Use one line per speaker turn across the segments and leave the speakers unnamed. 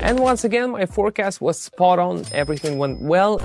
And once again, my forecast was spot on, everything went well.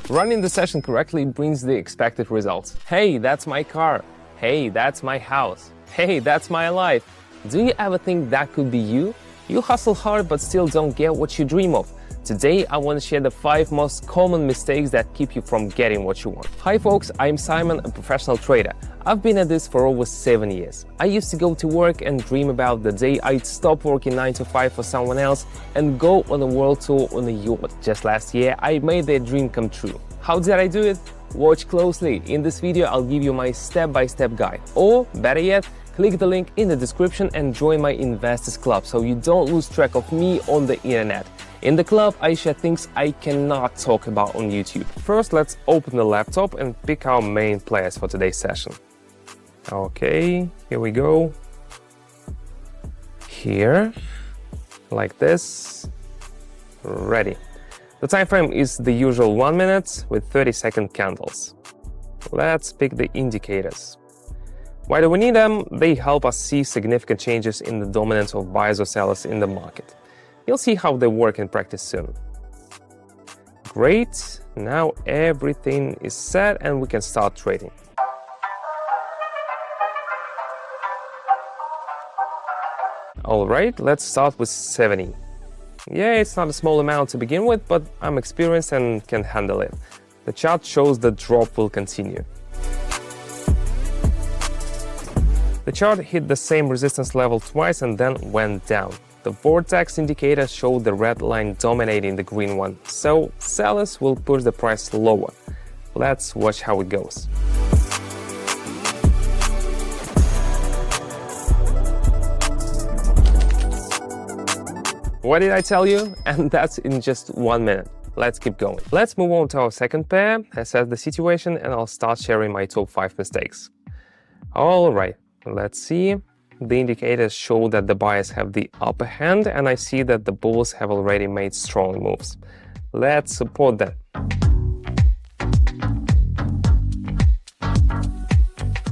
Running the session correctly brings the expected results. Hey, that's my car. Hey, that's my house. Hey, that's my life. Do you ever think that could be you? You hustle hard but still don't get what you dream of. Today, I want to share the 5 most common mistakes that keep you from getting what you want. Hi folks, I'm Simon, a professional trader. I've been at this for over 7 years. I used to go to work and dream about the day I'd stop working 9 to 5 for someone else and go on a world tour on a yacht. Just last year, I made that dream come true. How did I do it? Watch closely. In this video, I'll give you my step-by-step guide. Or, better yet, click the link in the description and join my Investors Club so you don't lose track of me on the internet. In the club, I share things I cannot talk about on YouTube. First, let's open the laptop and pick our main players for today's session. Okay, here we go. Here, like this. Ready. The time frame is the usual 1 minute with 30-second candles. Let's pick the indicators. Why do we need them? They help us see significant changes in the dominance of buyers or sellers in the market. You'll see how they work in practice soon. Great, now everything is set and we can start trading. Alright, let's start with 70. Yeah, it's not a small amount to begin with, but I'm experienced and can handle it. The chart shows the drop will continue. The chart hit the same resistance level twice and then went down. The vortex indicator showed the red line dominating the green one, so sellers will push the price lower. Let's watch how it goes. What did I tell you? And that's in just 1 minute. Let's keep going. Let's move on to our second pair, assess the situation, and I'll start sharing my top 5 mistakes. Alright, let's see. The indicators show that the buyers have the upper hand, and I see that the bulls have already made strong moves. Let's support that.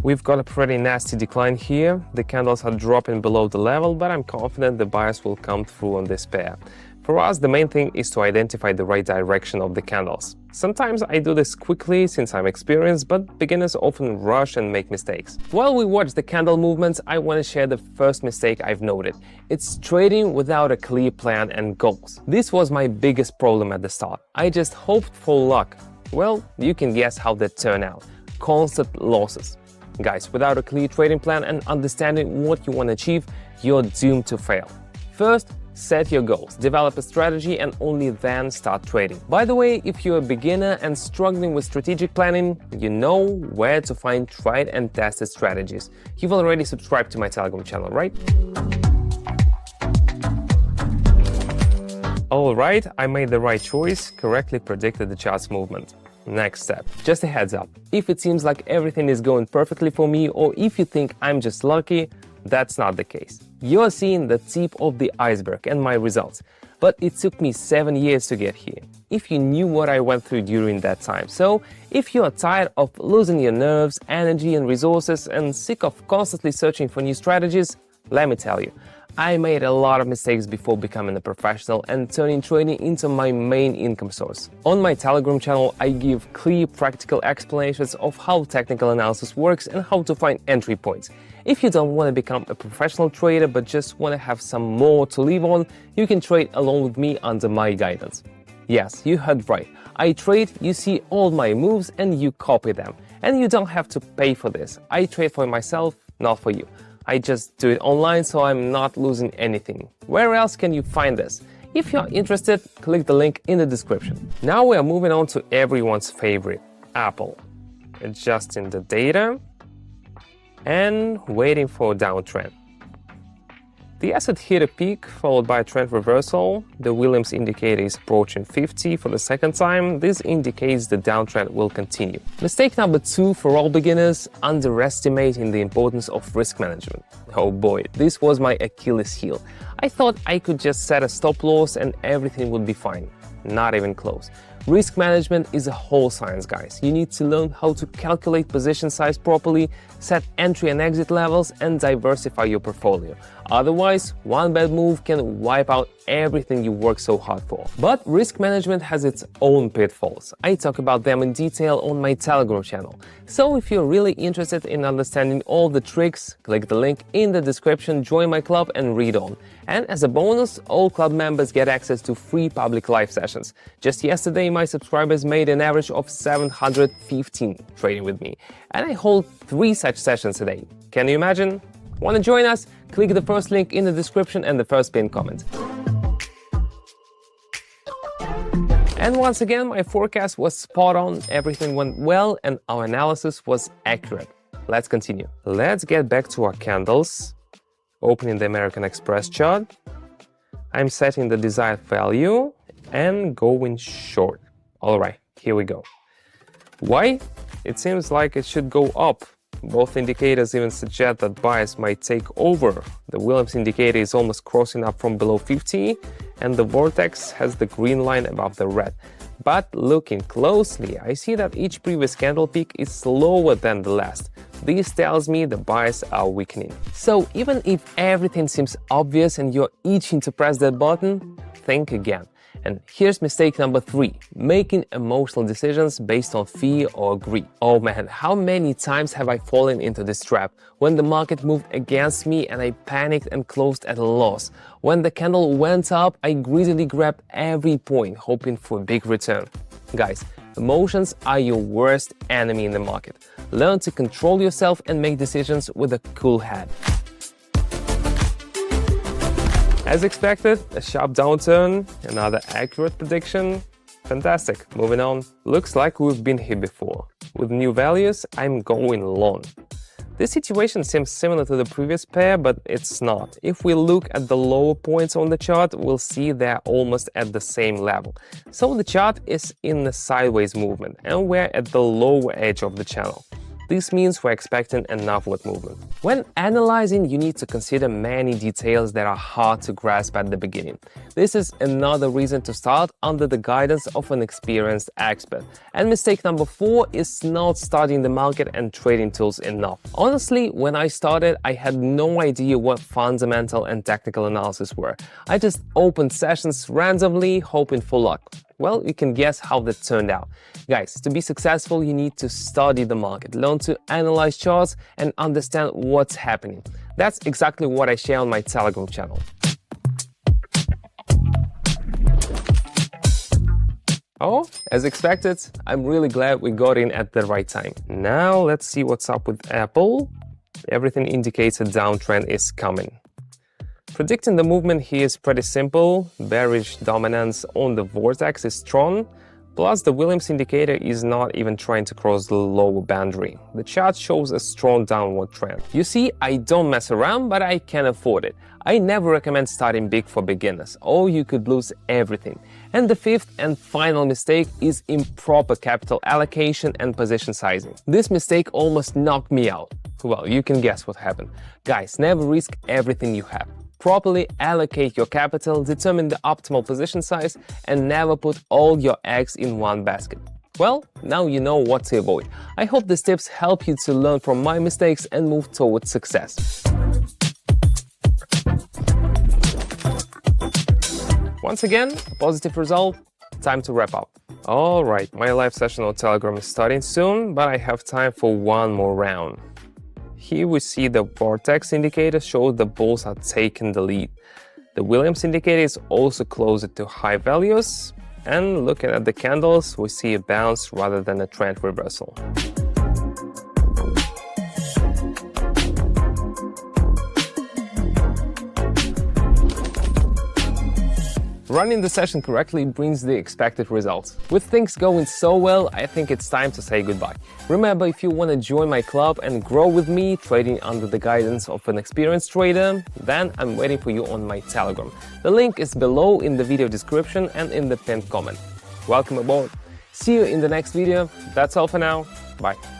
We've got a pretty nasty decline here. The candles are dropping below the level, but I'm confident the buyers will come through on this pair. For us, the main thing is to identify the right direction of the candles. Sometimes I do this quickly since I'm experienced, but beginners often rush and make mistakes. While we watch the candle movements, I want to share the first mistake I've noted. It's trading without a clear plan and goals. This was my biggest problem at the start. I just hoped for luck. Well, you can guess how that turned out. Constant losses. Guys, without a clear trading plan and understanding what you want to achieve, you're doomed to fail. First, set your goals, develop a strategy, and only then start trading. By the way, if you're a beginner and struggling with strategic planning, you know where to find tried and tested strategies. You've already subscribed to my Telegram channel, right? Alright, I made the right choice, correctly predicted the chart's movement. Next step, just a heads up. If it seems like everything is going perfectly for me, or if you think I'm just lucky, that's not the case. You're seeing the tip of the iceberg and my results, but it took me 7 years to get here. If you knew what I went through during that time. So, if you are tired of losing your nerves, energy and resources and sick of constantly searching for new strategies, let me tell you, I made a lot of mistakes before becoming a professional and turning trading into my main income source. On my Telegram channel, I give clear, practical explanations of how technical analysis works and how to find entry points. If you don't want to become a professional trader but just want to have some more to live on, you can trade along with me under my guidance. Yes, you heard right. I trade, you see all my moves and you copy them. And you don't have to pay for this. I trade for myself, not for you. I just do it online, so I'm not losing anything. Where else can you find this? If you're interested, click the link in the description. Now we are moving on to everyone's favorite, Apple. Adjusting the data and waiting for a downtrend. The asset hit a peak, followed by a trend reversal. The Williams indicator is approaching 50 for the second time. This indicates the downtrend will continue. Mistake number 2 for all beginners, underestimating the importance of risk management. Oh boy, this was my Achilles heel. I thought I could just set a stop loss and everything would be fine. Not even close. Risk management is a whole science, guys. You need to learn how to calculate position size properly, set entry and exit levels, and diversify your portfolio. Otherwise, one bad move can wipe out everything you worked so hard for. But risk management has its own pitfalls. I talk about them in detail on my Telegram channel. So if you're really interested in understanding all the tricks, click the link in the description, join my club and read on. And as a bonus, all club members get access to free public live sessions. Just yesterday, my subscribers made an average of 715 trading with me. And I hold 3 such sessions a day. Can you imagine? Want to join us? Click the first link in the description and the first pinned comment. And once again, my forecast was spot on, everything went well, and our analysis was accurate. Let's continue. Let's get back to our candles. Opening the American Express chart. I'm setting the desired value and going short. All right, here we go. Why? It seems like it should go up. Both indicators even suggest that buyers might take over. The Williams indicator is almost crossing up from below 50, and the vortex has the green line above the red. But looking closely, I see that each previous candle peak is slower than the last. This tells me the buyers are weakening. So even if everything seems obvious and you're itching to press that button, think again. And here's mistake number 3, making emotional decisions based on fear or greed. Oh man, how many times have I fallen into this trap? When the market moved against me and I panicked and closed at a loss. When the candle went up, I greedily grabbed every point, hoping for a big return. Guys, emotions are your worst enemy in the market. Learn to control yourself and make decisions with a cool head. As expected, a sharp downturn, another accurate prediction. Fantastic, moving on. Looks like we've been here before. With new values, I'm going long. This situation seems similar to the previous pair, but it's not. If we look at the lower points on the chart, we'll see they're almost at the same level. So the chart is in the sideways movement, and we're at the lower edge of the channel. This means we're expecting an upward movement. When analyzing, you need to consider many details that are hard to grasp at the beginning. This is another reason to start under the guidance of an experienced expert. And mistake number 4 is not studying the market and trading tools enough. Honestly, when I started, I had no idea what fundamental and technical analysis were. I just opened sessions randomly, hoping for luck. Well, you can guess how that turned out. Guys, to be successful, you need to study the market, learn to analyze charts, and understand what's happening. That's exactly what I share on my Telegram channel. Oh, as expected, I'm really glad we got in at the right time. Now let's see what's up with Apple. Everything indicates a downtrend is coming. Predicting the movement here is pretty simple. Bearish dominance on the vortex is strong, plus the Williams indicator is not even trying to cross the lower boundary. The chart shows a strong downward trend. You see, I don't mess around, but I can afford it. I never recommend starting big for beginners, or you could lose everything. And the 5th and final mistake is improper capital allocation and position sizing. This mistake almost knocked me out. Well, you can guess what happened. Guys, never risk everything you have. Properly allocate your capital, determine the optimal position size, and never put all your eggs in one basket. Well, now you know what to avoid. I hope these tips help you to learn from my mistakes and move towards success. Once again, a positive result. Time to wrap up. Alright, my live session on Telegram is starting soon, but I have time for one more round. Here we see the vortex indicator shows the bulls are taking the lead. The Williams indicator is also closer to high values. And looking at the candles, we see a bounce rather than a trend reversal. Running the session correctly brings the expected results. With things going so well, I think it's time to say goodbye. Remember, if you want to join my club and grow with me, trading under the guidance of an experienced trader, then I'm waiting for you on my Telegram. The link is below in the video description and in the pinned comment. Welcome aboard. See you in the next video. That's all for now. Bye.